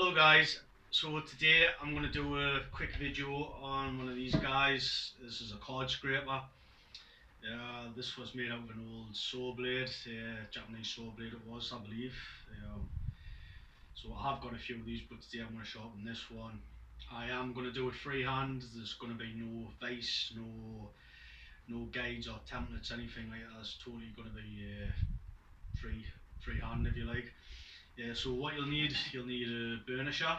Hello guys, so today I'm going to do a quick video on one of these guys. This is a card scraper. This was made out of an old saw blade, Japanese saw blade it was, I believe. So I have got a few of these, but today I'm going to sharpen this one. I am going to do it freehand. There's going to be no vise, no guides or templates, anything like that. It's totally going to be freehand if you like. So what you'll need a burnisher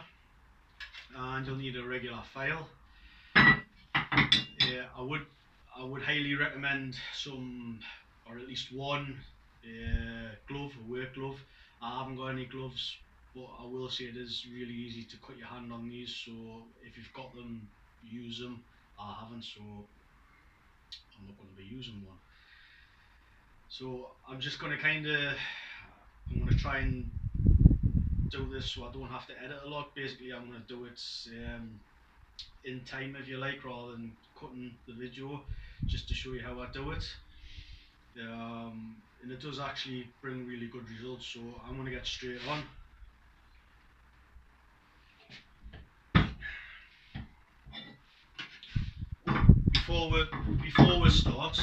and you'll need a regular file. I would highly recommend some, or at least one glove, a work glove. I haven't got any gloves, but I will say it is really easy to cut your hand on these, so if you've got them, use them. I haven't, so I'm not going to be using one. So I'm just going to I'm going to try and do this so I don't have to edit a lot. Basically I'm going to do it in time, if you like, rather than cutting the video, just to show you how I do it. And it does actually bring really good results, so I'm going to get straight on. Before we start,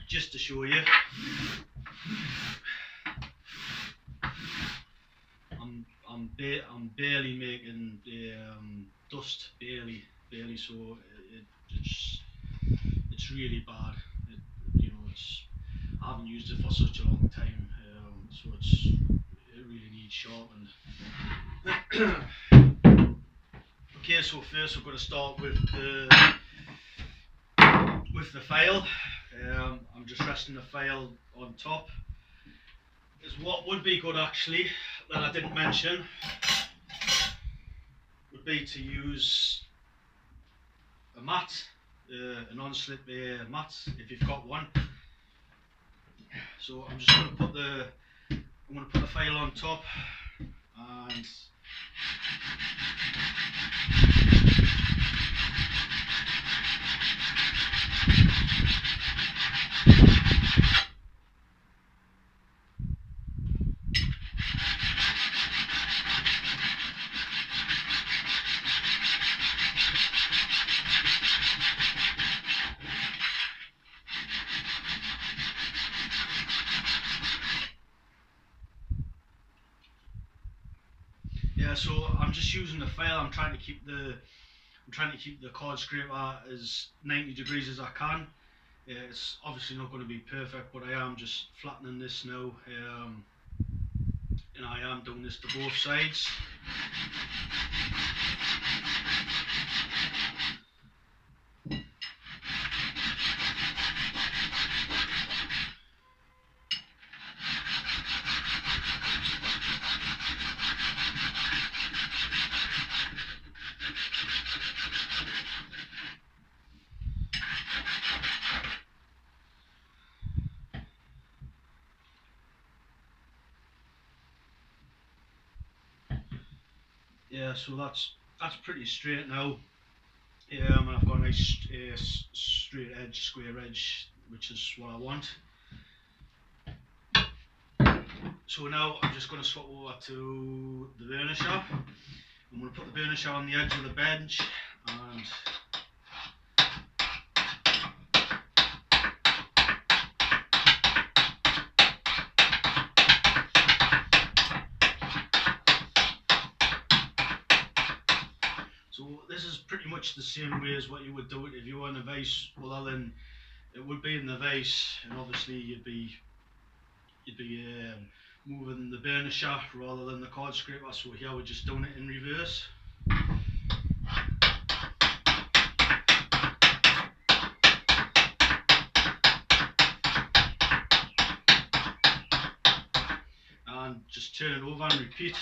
just to show you, I'm barely making dust, barely. So it's really bad. I haven't used it for such a long time, so it really needs sharpened. Okay, so first we're going to start with the file. I'm just resting the file on top. Is what would be good actually, that I didn't mention, would be to use a mat, a non-slip mat if you've got one. So I'm just going to put the file on top and so I'm just using the file. I'm trying to keep the card scraper as 90 degrees as I can. It's obviously not going to be perfect, but I am just flattening this now, and I am doing this to both sides. Yeah, so that's pretty straight now, and I've got a nice straight edge, square edge, which is what I want. So now I'm just going to swap over to the burnisher. I'm going to put the burnisher on the edge of the bench and so this is pretty much the same way as what you would do it if you were in a vise, other than it would be in the vise, and obviously you'd be moving the burnisher rather than the card scraper. So here we're just doing it in reverse. And just turn it over and repeat.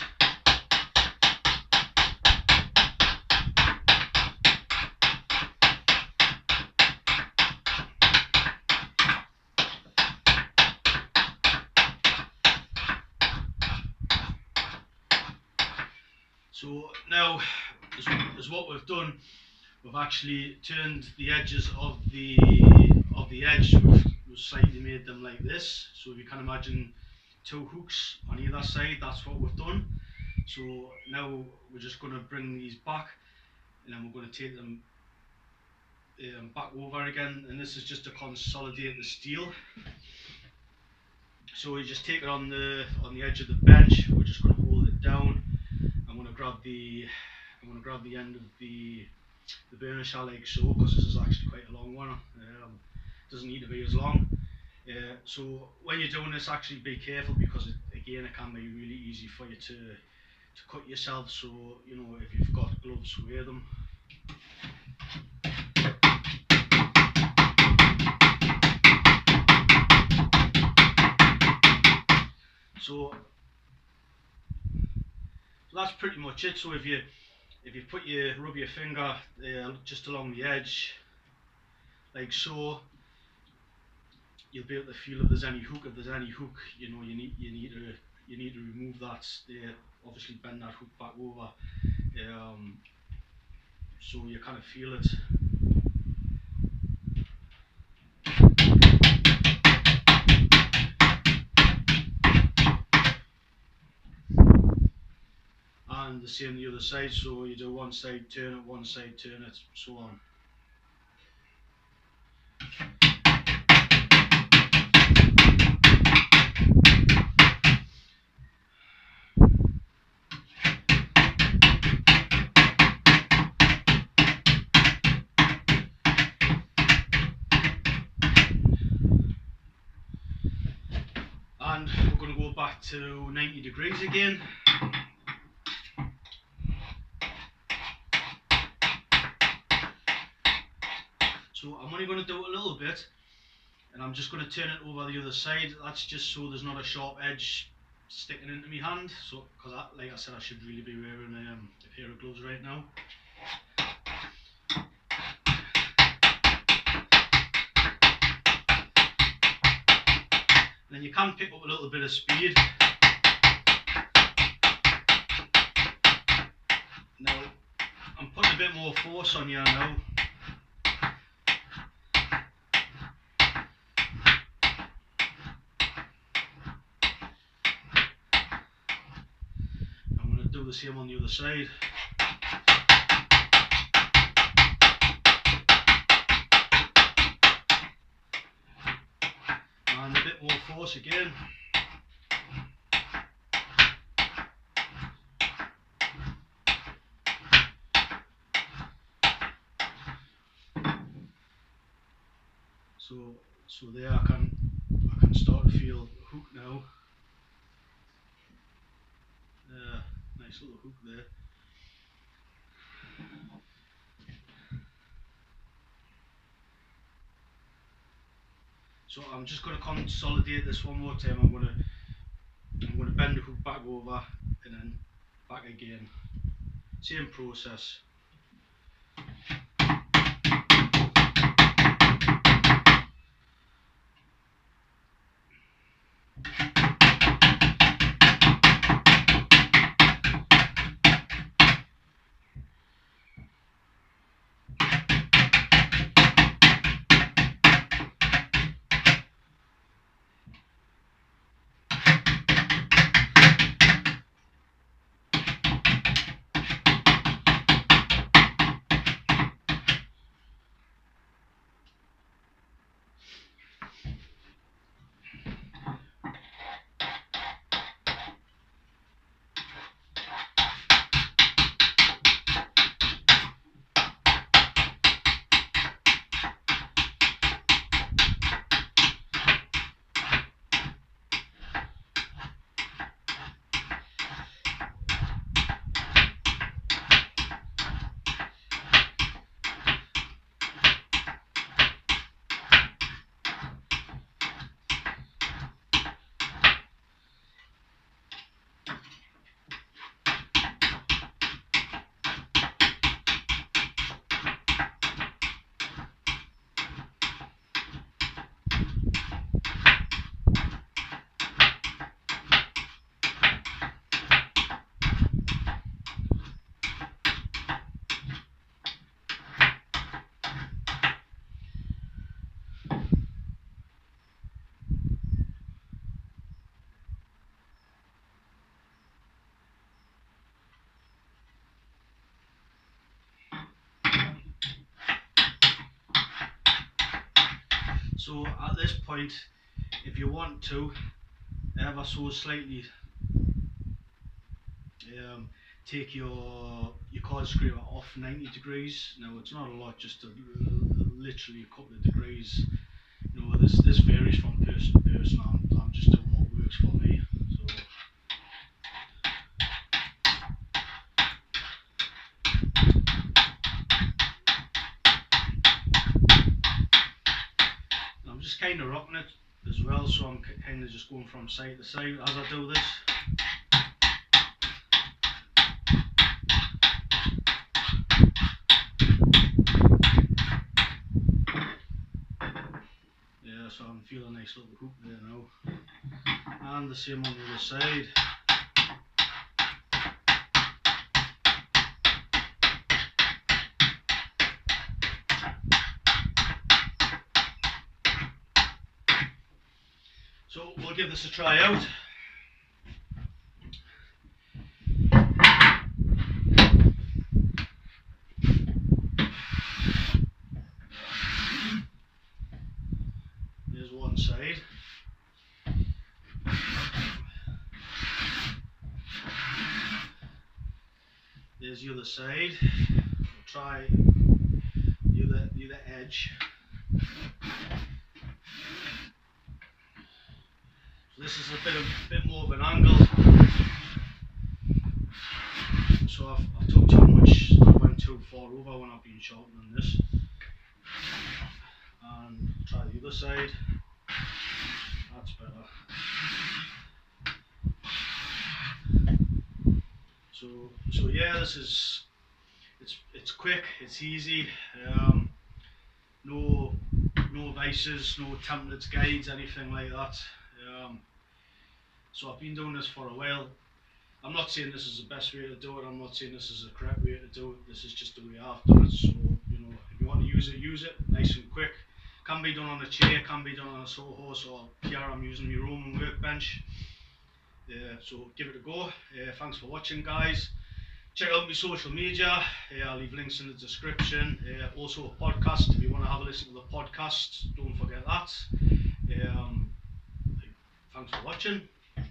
So now, as what we've done, we've actually turned the edges of the edge. We've slightly made them like this. So if you can imagine two hooks on either side. That's what we've done. So now we're just going to bring these back, and then we're going to take them back over again, and this is just to consolidate the steel. So we just take it on the edge of the bench. We're just going to hold it down. I'm going to grab the end of the burnish like so, because this is actually quite a long one. Doesn't need to be as long. So when you're doing this, actually be careful, because it can be really easy for you to cut yourself. So you know, if you've got gloves, wear them. So that's pretty much it. So if you rub your finger just along the edge like so, you'll be able to feel if there's any hook. If there's any hook, you know, you need to remove that. Obviously bend that hook back over, so you kind of feel it. And the same the other side, so you do one side, turn it, one side, turn it, so on. And we're going to go back to 90 degrees again. So I'm only going to do it a little bit, and I'm just going to turn it over the other side. That's just so there's not a sharp edge sticking into my hand. So, because like I said, I should really be wearing a pair of gloves right now. Then you can pick up a little bit of speed. Now I'm putting a bit more force on here now. I'm going to do the same on the other side. And a bit more force again. So there I can start to feel the hook now. Nice little hook there. So I'm just going to consolidate this one more time. I'm going to bend the hook back over and then back again. Same process. So at this point, if you want to ever so slightly take your card scraper off 90 degrees. Now it's not a lot, just literally a couple of degrees. You know, this varies from person to person. I'm just doing what works for me. So I'm just kind of rocking it as well, so I'm kind of just going from side to side as I do this. Yeah, so I'm feeling a nice little hoop there now, and the same on the other side. So we'll give this a try out. There's one side. There's the other side. We'll try the other edge. So this is a bit more of an angle. So I've took too much, I went too far over when I've been sharpening this. And try the other side. That's better. So yeah, this is it's quick, it's easy. No vices, no templates, guides, anything like that. So I've been doing this for a while. I'm not saying this is the best way to do it. I'm not saying this is the correct way to do it. This is just the way I've done it. So you know, if you want to use it, nice and quick. Can be done on a chair, can be done on a sawhorse, or here I'm using my Roman workbench. So give it a go. Thanks for watching, guys. Check out my social media. I'll leave links in the description. Also a podcast. If you want to have a listen to the podcast, don't forget that. Thanks for watching.